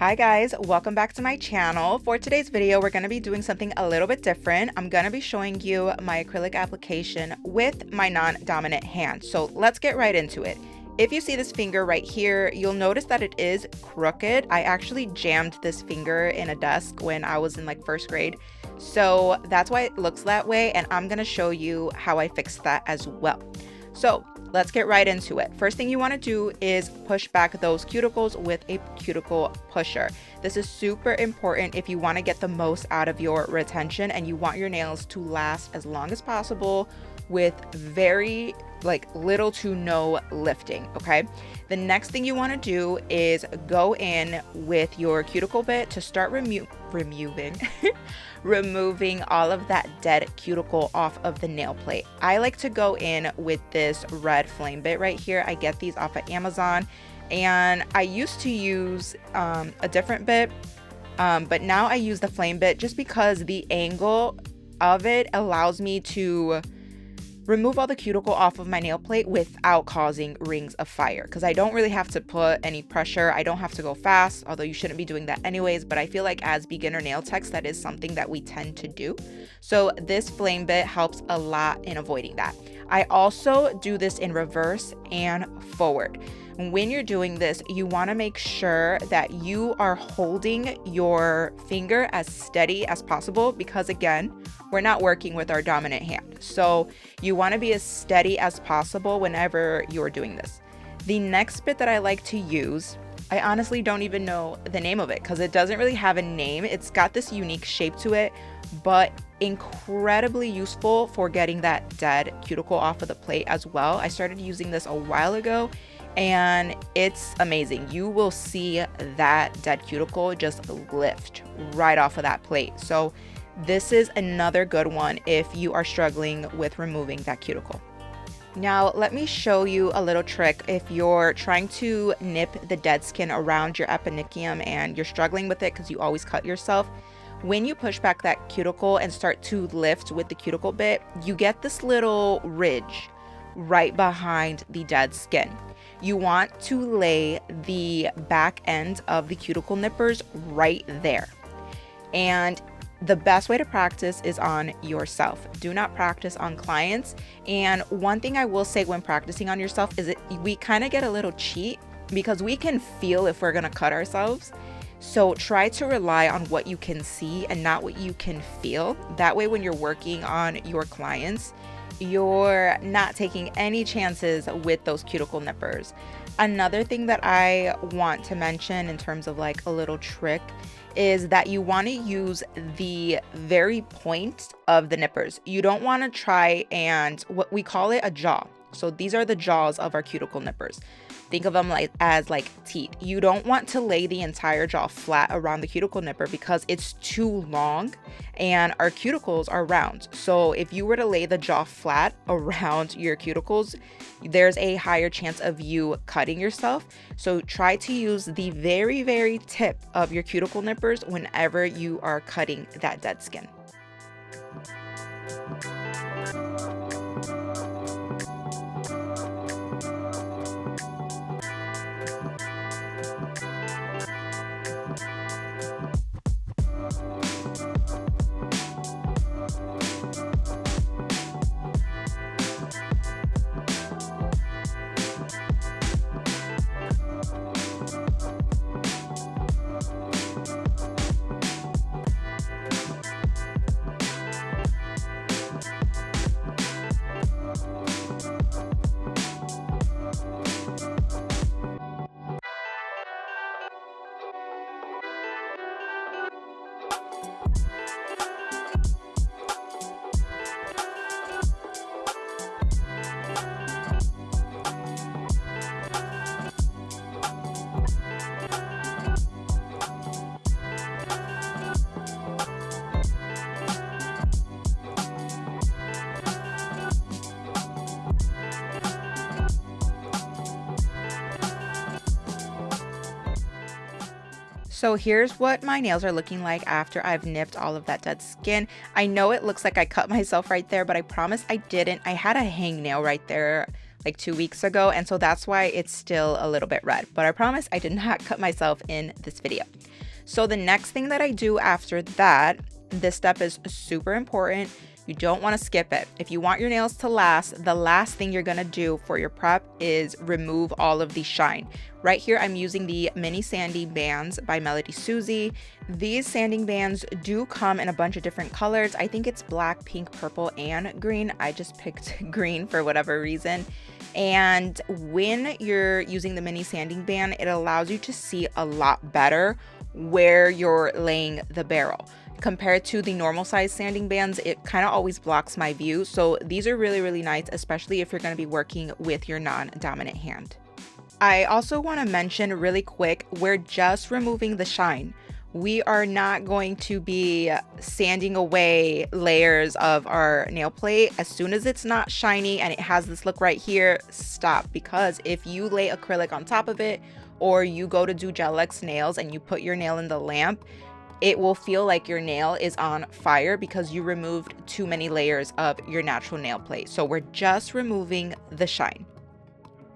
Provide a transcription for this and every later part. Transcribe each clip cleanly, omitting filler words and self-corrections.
Hi guys, welcome back to my channel. For today's video, we're going to be doing something a little bit different. I'm going to be showing you my acrylic application with my non-dominant hand. So let's get right into it. If you see this finger right here, you'll notice that it is crooked. I actually jammed this finger in a desk when I was in like first grade. So that's why it looks that way, and I'm going to show you how I fixed that as well. So let's get right into it. First thing you want to do is push back those cuticles with a cuticle pusher. This is super important if you want to get the most out of your retention and you want your nails to last as long as possible with very little to no lifting. Okay, the next thing you want to do is go in with your cuticle bit to start removing all of that dead cuticle off of the nail plate. I like to go in with this red flame bit right here. I get these off of Amazon, and I used to use a different bit, but now I use the flame bit just because the angle of it allows me to remove all the cuticle off of my nail plate without causing rings of fire, because I don't really have to put any pressure. I don't have to go fast, although you shouldn't be doing that anyways, but I feel like as beginner nail techs, that is something that we tend to do. So this flame bit helps a lot in avoiding that. I also do this in reverse and forward. When you're doing this, you want to make sure that you are holding your finger as steady as possible, because again, we're not working with our dominant hand. So you want to be as steady as possible whenever you're doing this. The next bit that I like to use, I honestly don't even know the name of it because it doesn't really have a name. It's got this unique shape to it, but incredibly useful for getting that dead cuticle off of the plate as well. I started using this a while ago, and it's amazing. You will see that dead cuticle just lift right off of that plate. So this is another good one if you are struggling with removing that cuticle. Now let me show you a little trick if you're trying to nip the dead skin around your eponychium and you're struggling with it because you always cut yourself. When you push back that cuticle and start to lift with the cuticle bit, you get this little ridge right behind the dead skin. You want to lay the back end of the cuticle nippers right there. And the best way to practice is on yourself. Do not practice on clients. And one thing I will say when practicing on yourself is that we kind of get a little cheat because we can feel if we're going to cut ourselves. So try to rely on what you can see and not what you can feel. That way, when you're working on your clients, you're not taking any chances with those cuticle nippers. Another thing that I want to mention in terms of like a little trick is that you want to use the very point of the nippers. You don't want to try and what we call it a jaw. So these are the jaws of our cuticle nippers. Think of them as teeth. You don't want to lay the entire jaw flat around the cuticle nipper because it's too long and our cuticles are round. So if you were to lay the jaw flat around your cuticles, there's a higher chance of you cutting yourself. So try to use the very, very tip of your cuticle nippers whenever you are cutting that dead skin. So here's what my nails are looking like after I've nipped all of that dead skin. I know it looks like I cut myself right there, but I promise I didn't. I had a hangnail right there like 2 weeks ago, and so that's why it's still a little bit red. But I promise I did not cut myself in this video. So the next thing that I do after that, this step is super important. You don't want to skip it. If you want your nails to last, the last thing you're going to do for your prep is remove all of the shine. Right here, I'm using the mini sanding bands by Melody Susie. These sanding bands do come in a bunch of different colors. I think it's black, pink, purple, and green. I just picked green for whatever reason. And when you're using the mini sanding band, it allows you to see a lot better where you're laying the barrel. Compared to the normal size sanding bands, it kind of always blocks my view. So these are really, really nice, especially if you're going to be working with your non-dominant hand. I also want to mention really quick, we're just removing the shine. We are not going to be sanding away layers of our nail plate. As soon as it's not shiny and it has this look right here, stop. Because if you lay acrylic on top of it, or you go to do Gel-X nails and you put your nail in the lamp, it will feel like your nail is on fire because you removed too many layers of your natural nail plate. So we're just removing the shine.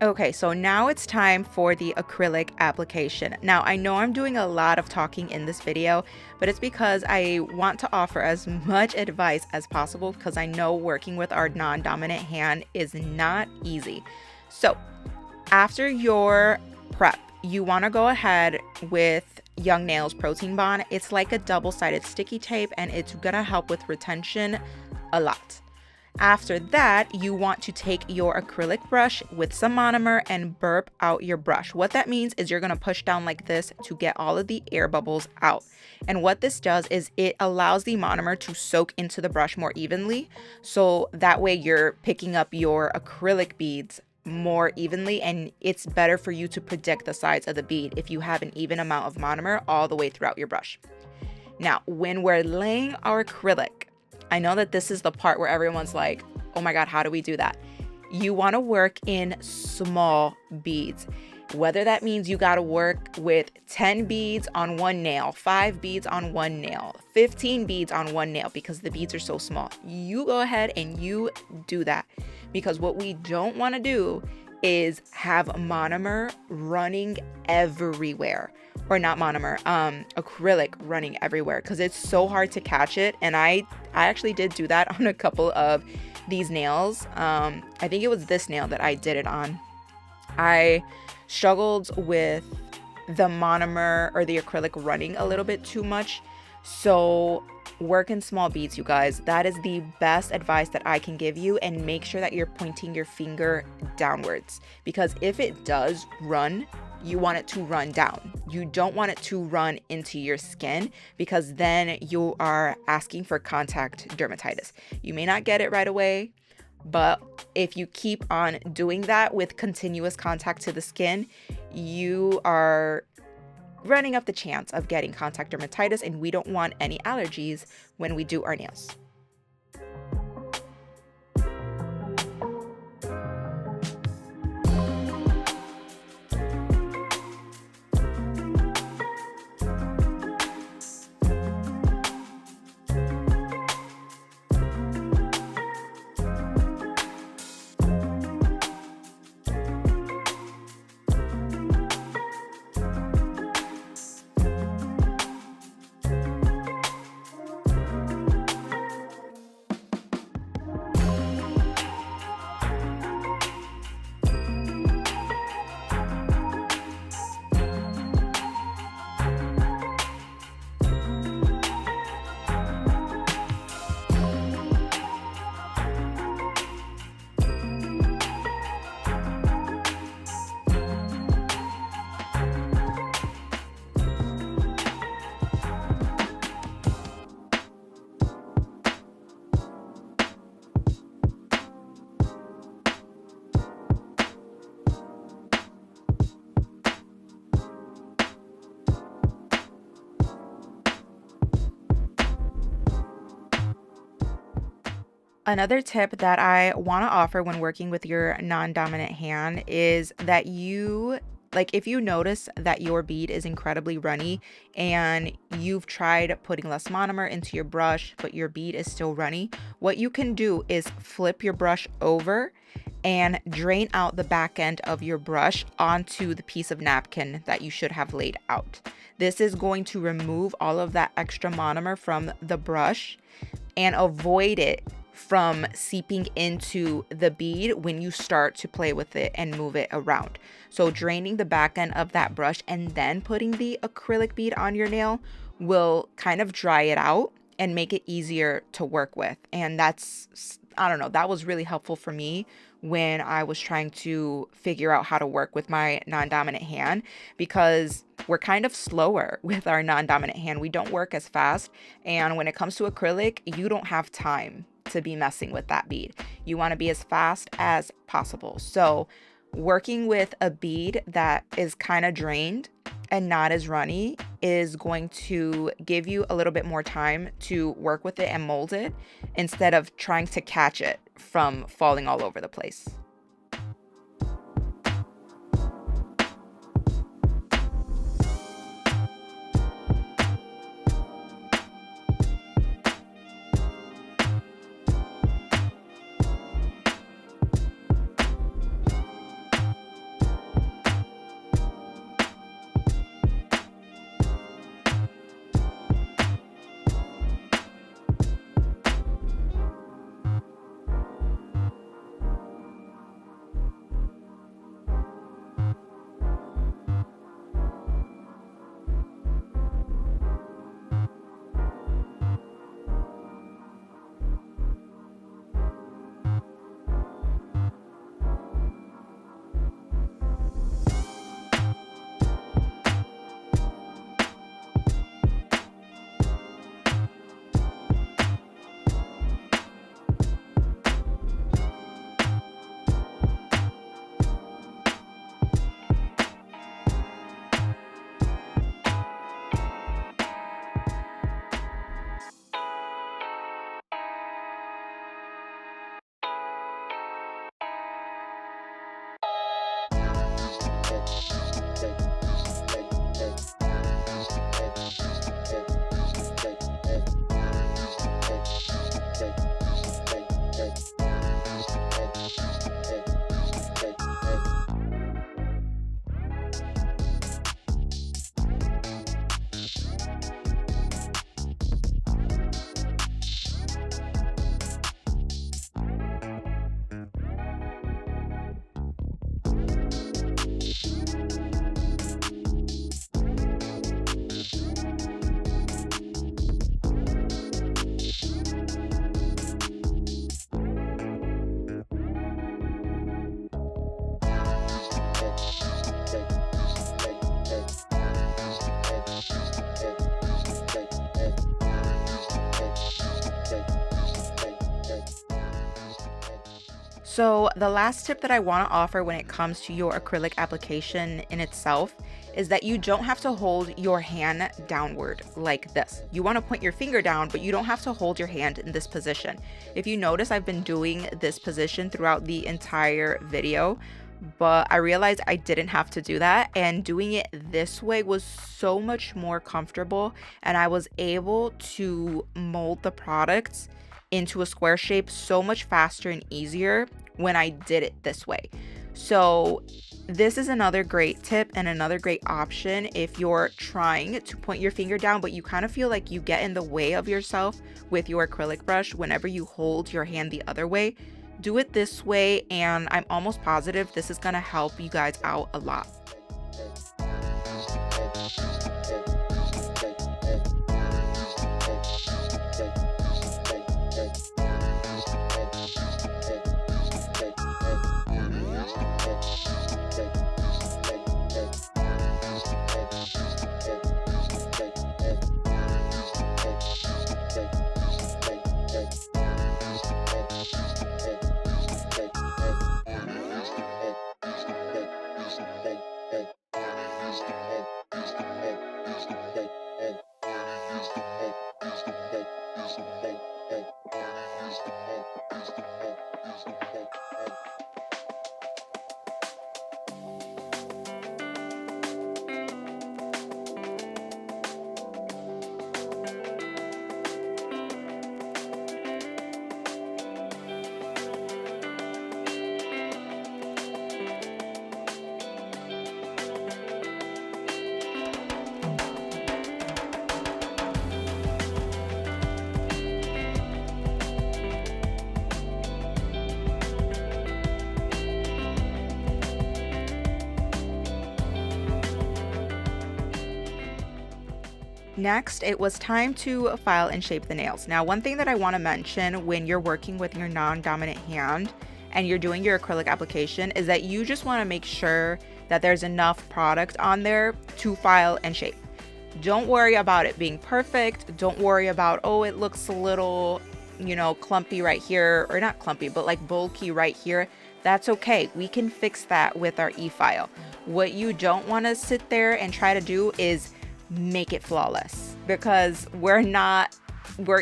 Okay, so now it's time for the acrylic application. Now, I know I'm doing a lot of talking in this video, but it's because I want to offer as much advice as possible because I know working with our non-dominant hand is not easy. So after your prep, you want to go ahead with Young Nails Protein Bond. It's like a double-sided sticky tape and it's gonna help with retention a lot. After that, you want to take your acrylic brush with some monomer and burp out your brush. What that means is you're gonna push down like this to get all of the air bubbles out. And what this does is it allows the monomer to soak into the brush more evenly. So that way you're picking up your acrylic beads more evenly, and it's better for you to predict the size of the bead if you have an even amount of monomer all the way throughout your brush. Now, when we're laying our acrylic, I know that this is the part where everyone's like, oh my God, how do we do that? You want to work in small beads. Whether that means you got to work with 10 beads on one nail, 5 beads on one nail, 15 beads on one nail, because the beads are so small. You go ahead and you do that, because what we don't want to do is have monomer running everywhere. Or not monomer, acrylic running everywhere, because it's so hard to catch it. And I actually did do that on a couple of these nails. I think it was this nail that I did it on. I struggled with the monomer or the acrylic running a little bit too much. So work in small beads, you guys. That is the best advice that I can give you, and make sure that you're pointing your finger downwards, because if it does run, you want it to run down. You don't want it to run into your skin, because then you are asking for contact dermatitis. You may not get it right away, but if you keep on doing that with continuous contact to the skin, you are running up the chance of getting contact dermatitis, and we don't want any allergies when we do our nails. Another tip that I want to offer when working with your non-dominant hand is that if you notice that your bead is incredibly runny and you've tried putting less monomer into your brush, but your bead is still runny, what you can do is flip your brush over and drain out the back end of your brush onto the piece of napkin that you should have laid out. This is going to remove all of that extra monomer from the brush and avoid it from seeping into the bead when you start to play with it and move it around. So draining the back end of that brush and then putting the acrylic bead on your nail will kind of dry it out and make it easier to work with. And that's, I don't know, that was really helpful for me when I was trying to figure out how to work with my non-dominant hand, because we're kind of slower with our non-dominant hand. We don't work as fast. And when it comes to acrylic, you don't have time to be messing with that bead. You want to be as fast as possible. So working with a bead that is kind of drained and not as runny is going to give you a little bit more time to work with it and mold it instead of trying to catch it from falling all over the place. So the last tip that I want to offer when it comes to your acrylic application in itself is that you don't have to hold your hand downward like this. You want to point your finger down, but you don't have to hold your hand in this position. If you notice, I've been doing this position throughout the entire video, but I realized I didn't have to do that, and doing it this way was so much more comfortable, and I was able to mold the products into a square shape so much faster and easier when I did it this way. So this is another great tip and another great option if you're trying to point your finger down, but you kind of feel like you get in the way of yourself with your acrylic brush whenever you hold your hand the other way. Do it this way, and I'm almost positive this is going to help you guys out a lot. Next, it was time to file and shape the nails. Now, one thing that I want to mention when you're working with your non-dominant hand and you're doing your acrylic application is that you just want to make sure that there's enough product on there to file and shape. Don't worry about it being perfect. Don't worry about, oh, it looks a little, clumpy right here, or not clumpy, but like bulky right here. That's okay. We can fix that with our e-file. What you don't want to sit there and try to do is make it flawless, because we're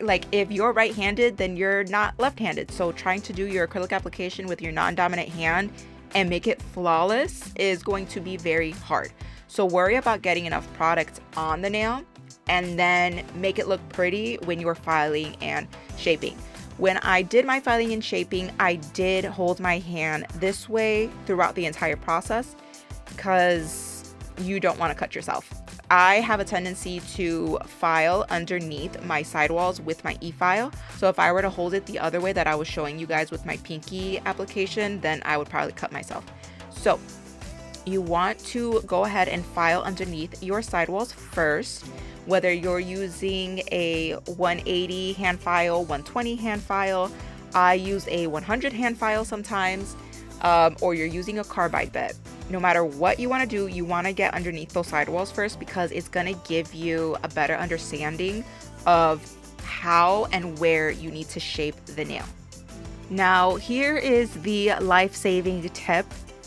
like, if you're right-handed, then you're not left-handed. So trying to do your acrylic application with your non-dominant hand and make it flawless is going to be very hard. So worry about getting enough product on the nail and then make it look pretty when you're filing and shaping. When I did my filing and shaping, I did hold my hand this way throughout the entire process because you don't want to cut yourself. I have a tendency to file underneath my sidewalls with my e-file. So if I were to hold it the other way that I was showing you guys with my pinky application, then I would probably cut myself. So you want to go ahead and file underneath your sidewalls first, whether you're using a 180 hand file, 120 hand file. I use a 100 hand file sometimes, or you're using a carbide bit. No matter what you want to do, you want to get underneath those sidewalls first, because it's going to give you a better understanding of how and where you need to shape the nail. Now, here is the life-saving tip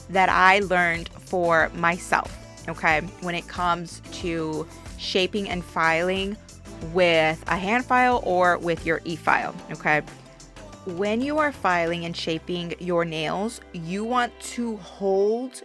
that I learned for myself, okay, when it comes to shaping and filing with a hand file or with your e-file, okay? When you are filing and shaping your nails, you want to hold,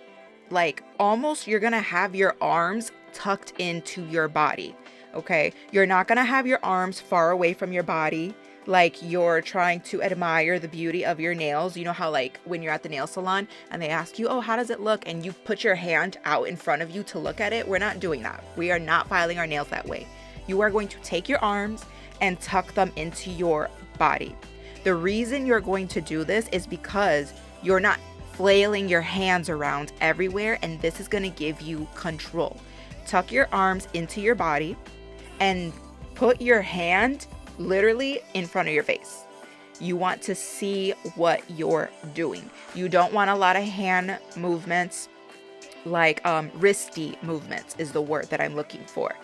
like, almost you're gonna have your arms tucked into your body, okay? You're not gonna have your arms far away from your body, like you're trying to admire the beauty of your nails. You know how, like, when you're at the nail salon and they ask you, oh, how does it look? And you put your hand out in front of you to look at it. We're not doing that. We are not filing our nails that way. You are going to take your arms and tuck them into your body. The reason you're going to do this is because you're not flailing your hands around everywhere, and this is going to give you control. Tuck your arms into your body and put your hand literally in front of your face. You want to see what you're doing. You don't want a lot of hand movements, like wristy movements is the word that I'm looking for.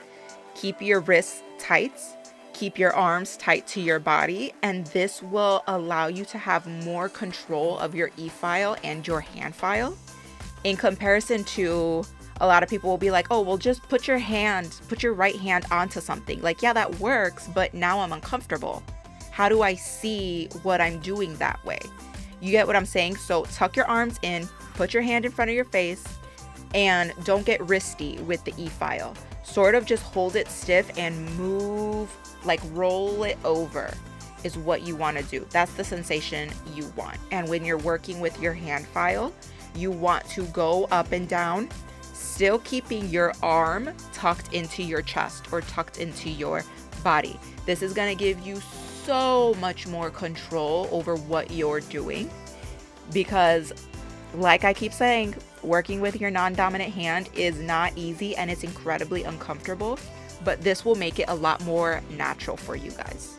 Keep your wrists tight. Keep your arms tight to your body, and this will allow you to have more control of your e-file and your hand file, in comparison to a lot of people will be like, oh, well, just put your right hand onto something. Like, yeah, that works, but now I'm uncomfortable. How do I see what I'm doing that way? You get what I'm saying? So tuck your arms in, put your hand in front of your face, and don't get wristy with the e-file. Sort of just hold it stiff and move, like roll it over is what you want to do. That's the sensation you want. And when you're working with your hand file, you want to go up and down, still keeping your arm tucked into your chest or tucked into your body. This is going to give you so much more control over what you're doing, because, like I keep saying, working with your non-dominant hand is not easy and it's incredibly uncomfortable, but this will make it a lot more natural for you guys.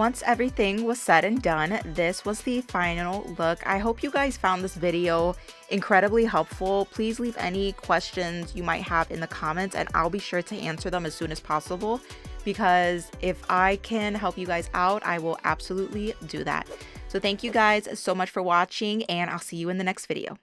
once everything was said and done, this was the final look. I hope you guys found this video incredibly helpful. Please leave any questions you might have in the comments and I'll be sure to answer them as soon as possible, because if I can help you guys out, I will absolutely do that. So thank you guys so much for watching, and I'll see you in the next video.